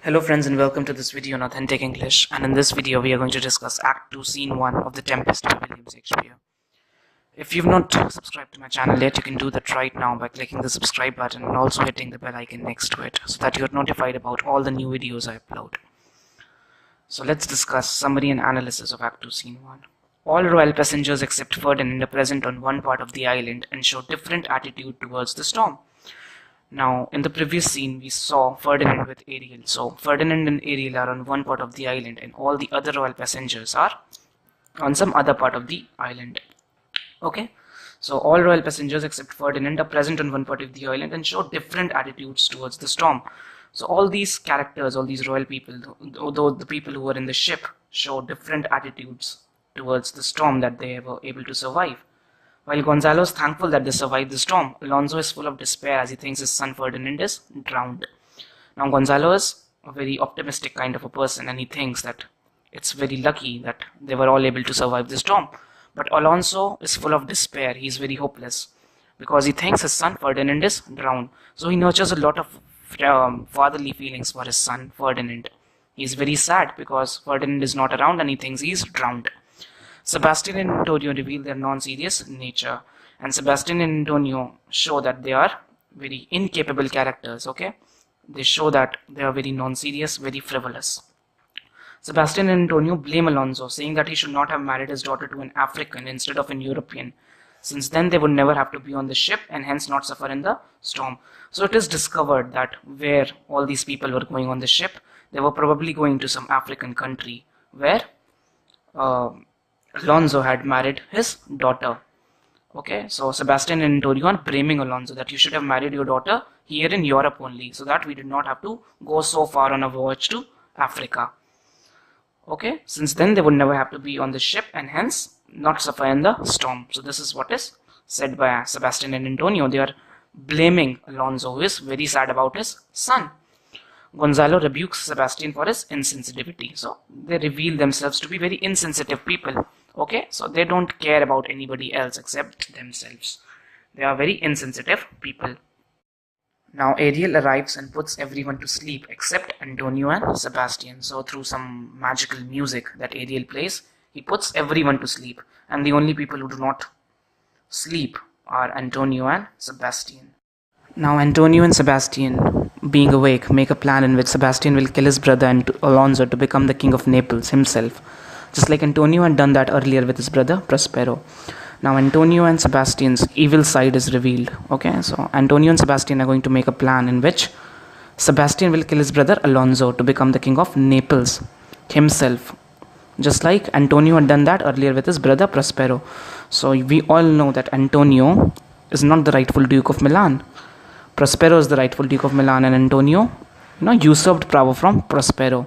Hello friends and welcome to this video on Authentic English, and in this video we are going to discuss Act 2 Scene 1 of the Tempest by William Shakespeare. If you've not subscribed to my channel yet, you can do that right now by clicking the subscribe button and also hitting the bell icon next to it so that you're notified about all the new videos I upload. So let's discuss summary and analysis of Act 2 Scene 1. All royal passengers except Ferdinand are present on one part of the island and show different attitude towards the storm. Now, in the previous scene, we saw Ferdinand with Ariel. So, Ferdinand and Ariel are on one part of the island, and all the other royal passengers are on some other part of the island. Okay? So, all royal passengers except Ferdinand are present on one part of the island and show different attitudes towards the storm. So, all these characters, all these royal people, although the people who were in the ship, show different attitudes towards the storm that they were able to survive. While Gonzalo is thankful that they survived the storm, Alonso is full of despair as he thinks his son Ferdinand is drowned. Now Gonzalo is a very optimistic kind of a person and he thinks that it's very lucky that they were all able to survive the storm. But Alonso is full of despair, he is very hopeless because he thinks his son Ferdinand is drowned. So he nurtures a lot of fatherly feelings for his son Ferdinand. He is very sad because Ferdinand is not around and he thinks he is drowned. Sebastian and Antonio reveal their non-serious nature, and Sebastian and Antonio show that they are very incapable characters, okay? They show that they are very non-serious, very frivolous. Sebastian and Antonio blame Alonso, saying that he should not have married his daughter to an African instead of an European, since then they would never have to be on the ship and hence not suffer in the storm. So it is discovered that where all these people were going on the ship, they were probably going to some African country where Alonso had married his daughter. Okay, so Sebastian and Antonio are blaming Alonso that you should have married your daughter here in Europe only, so that we did not have to go so far on a voyage to Africa. Okay, since then they would never have to be on the ship and hence not suffer in the storm. So this is what is said by Sebastian and Antonio. They are blaming Alonso, who is very sad about his son. Gonzalo rebukes Sebastian for his insensitivity. So they reveal themselves to be very insensitive people. Okay, so they don't care about anybody else except themselves. They are very insensitive people. Now Ariel arrives and puts everyone to sleep except Antonio and Sebastian. So through some magical music that Ariel plays, he puts everyone to sleep. And the only people who do not sleep are Antonio and Sebastian. Now Antonio and Sebastian, being awake, make a plan in which Sebastian will kill his brother and Alonso to become the king of Naples himself, just like Antonio had done that earlier with his brother Prospero. Now Antonio and Sebastian's evil side is revealed. Okay, so Antonio and Sebastian are going to make a plan in which Sebastian will kill his brother Alonso to become the king of Naples himself, just like Antonio had done that earlier with his brother Prospero. So we all know that Antonio is not the rightful Duke of Milan. Prospero is the rightful Duke of Milan, and Antonio, usurped power from Prospero.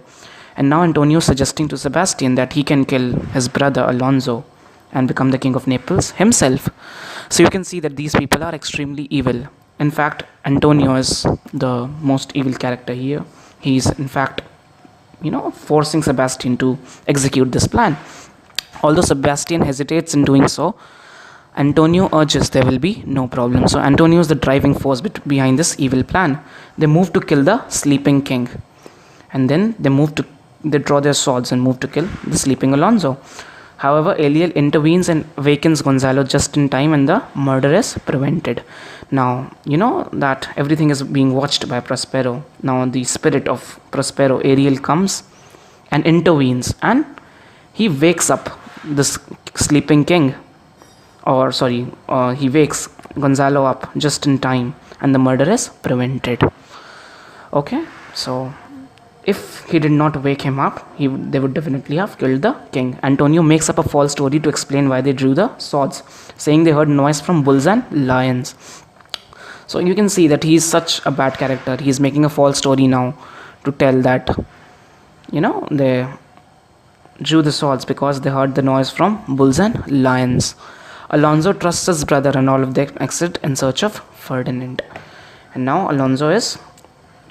And now Antonio is suggesting to Sebastian that he can kill his brother Alonso and become the king of Naples himself. So you can see that these people are extremely evil. In fact, Antonio is the most evil character here. He is in fact, forcing Sebastian to execute this plan. Although Sebastian hesitates in doing so, Antonio urges there will be no problem. So Antonio is the driving force behind this evil plan. They move to kill the sleeping king, and then they draw their swords and move to kill the sleeping Alonso. However, Ariel intervenes and awakens Gonzalo just in time, and the murder is prevented. Now you know that everything is being watched by Prospero. Now the spirit of Prospero, Ariel, comes and intervenes, and he wakes up this sleeping king. He wakes Gonzalo up just in time and the murder is prevented. Okay, so if he did not wake him up, they would definitely have killed the king. Antonio makes up a false story to explain why they drew the swords, saying they heard noise from bulls and lions. So you can see that he is such a bad character. He is making a false story now to tell that, they drew the swords because they heard the noise from bulls and lions. Alonso trusts his brother and all of them exit in search of Ferdinand. And now Alonso is,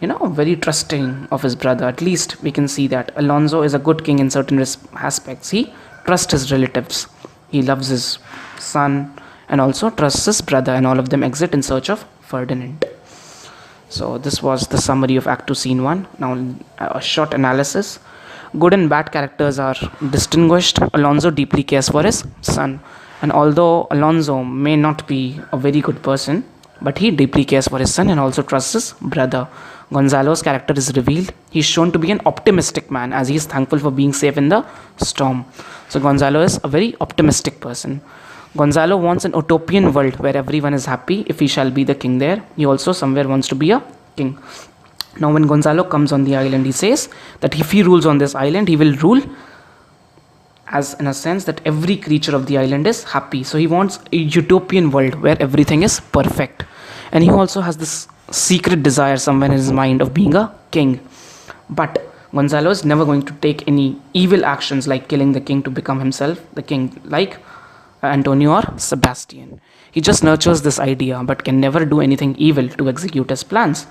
very trusting of his brother. At least we can see that Alonso is a good king in certain aspects. He trusts his relatives. He loves his son and also trusts his brother, and all of them exit in search of Ferdinand. So this was the summary of Act 2 Scene 1. Now a short analysis. Good and bad characters are distinguished. Alonso deeply cares for his son, and although Alonso may not be a very good person, but he deeply cares for his son and also trusts his brother. Gonzalo's character is revealed. He is shown to be an optimistic man as he is thankful for being safe in the storm. So Gonzalo is a very optimistic person. Gonzalo wants an utopian world where everyone is happy if he shall be the king there. He also somewhere wants to be a king. Now when Gonzalo comes on the island, he says that if he rules on this island, he will rule as in a sense that every creature of the island is happy. So he wants a utopian world where everything is perfect. And he also has this secret desire somewhere in his mind of being a king. But Gonzalo is never going to take any evil actions like killing the king to become himself the king, like Antonio or Sebastian. He just nurtures this idea but can never do anything evil to execute his plans.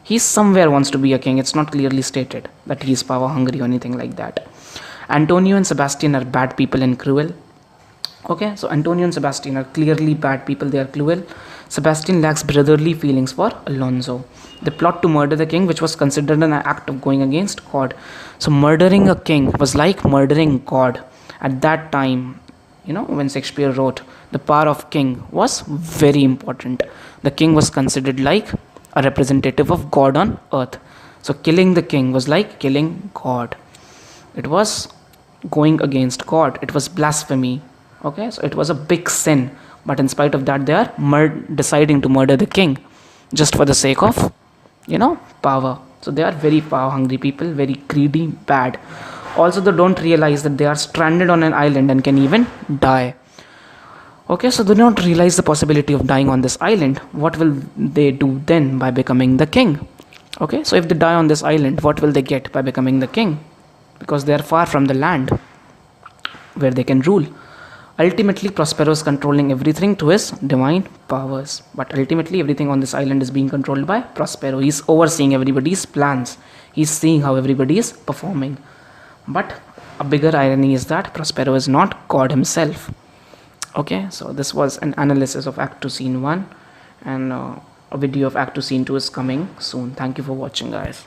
He somewhere wants to be a king. It's not clearly stated that he is power hungry or anything like that. Antonio and Sebastian are bad people and cruel. Okay, so Antonio and Sebastian are clearly bad people. They are cruel. Sebastian lacks brotherly feelings for Alonso. They plot to murder the king, which was considered an act of going against God. So murdering a king was like murdering God. At that time, when Shakespeare wrote, the power of king was very important. The king was considered like a representative of God on earth. So killing the king was like killing God. It was going against God. It was blasphemy. Okay, so it was a big sin. But in spite of that, they are deciding to murder the king just for the sake of, power. So they are very power hungry people, very greedy, bad. Also, they don't realize that they are stranded on an island and can even die. Okay, so they don't realize the possibility of dying on this island. What will they do then by becoming the king? Okay, so if they die on this island, what will they get by becoming the king? Because they are far from the land where they can rule. Ultimately, Prospero is controlling everything to his divine powers. But ultimately, everything on this island is being controlled by Prospero. He's overseeing everybody's plans. He's seeing how everybody is performing. But a bigger irony is that Prospero is not God himself. Okay, so this was an analysis of Act 2 Scene 1, and a video of Act 2 Scene 2 is coming soon. Thank you for watching, guys.